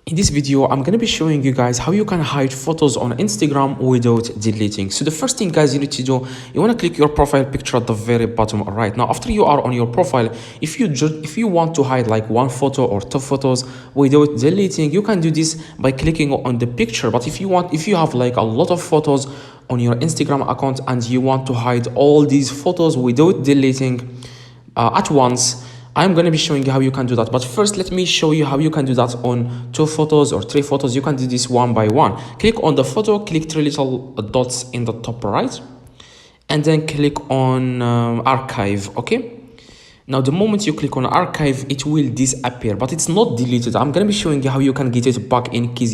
In this video, I'm going to be showing you guys how you can hide photos on Instagram without deleting. So the first thing, guys, you need to do, you want to click your profile picture at the very bottom right. Now, after you are on your profile, if you want to hide like one photo or two photos without deleting, you can do this by clicking on the picture. But if you have like a lot of photos on your Instagram account and you want to hide all these photos without deleting at once, I'm going to be showing you how you can do that. But first, let me show you how you can do that on 2 photos or 3 photos. You can do this one by one. Click on the photo, click 3 little dots in the top right, and then click on archive. Okay. Now, the moment you click on archive, it will disappear, but it's not deleted. I'm going to be showing you how you can get it back in case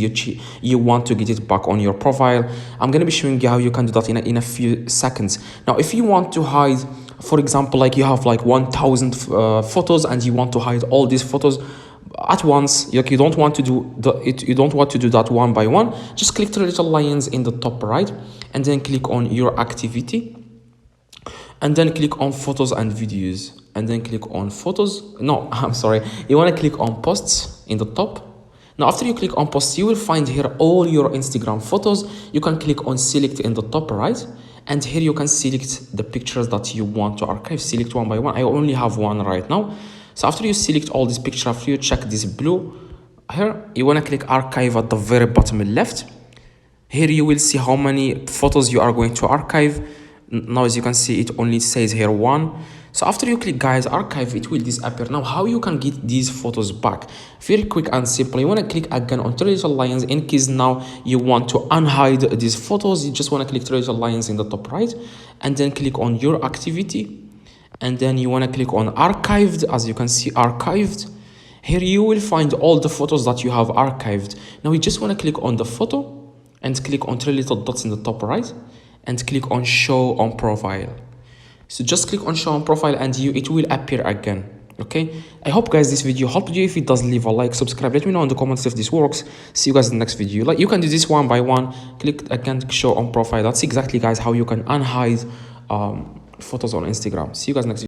you want to get it back on your profile. I'm going to be showing you how you can do that in a few seconds. Now, if you want to hide, for example, like you have like 1000 photos and you want to hide all these photos at once, like you don't want to do that one by one, just click 3 little lines in the top right and then click on your activity and then click on photos and videos and then click on photos. No, I'm sorry, you want to click on posts in the top. Now, after you click on posts, you will find here all your Instagram photos. You can click on select in the top right, and here you can select the pictures that you want to archive. Select one by one. I only have one right now. So after you select all these pictures, after you check this blue here, you want to click archive at the very bottom left. Here you will see how many photos you are going to archive. Now, as you can see, it only says here 1. So after you click, guys, archive, it will disappear. Now, how you can get these photos back? Very quick and simple. You want to click again on 3 little lines. In case now you want to unhide these photos, you just want to click 3 little lines in the top right and then click on your activity. And then you want to click on archived. As you can see, archived. Here you will find all the photos that you have archived. Now, you just want to click on the photo and click on 3 little dots in the top right and click on show on profile. So just click on show on profile and it will appear again. Okay, I hope, guys, this video helped you. If it does, leave a like, subscribe, let me know in the comments if this works. See you guys in the next video. Like, you can do this one by one. Click again, show on profile. That's exactly, guys, how you can unhide photos on Instagram. See you guys next video.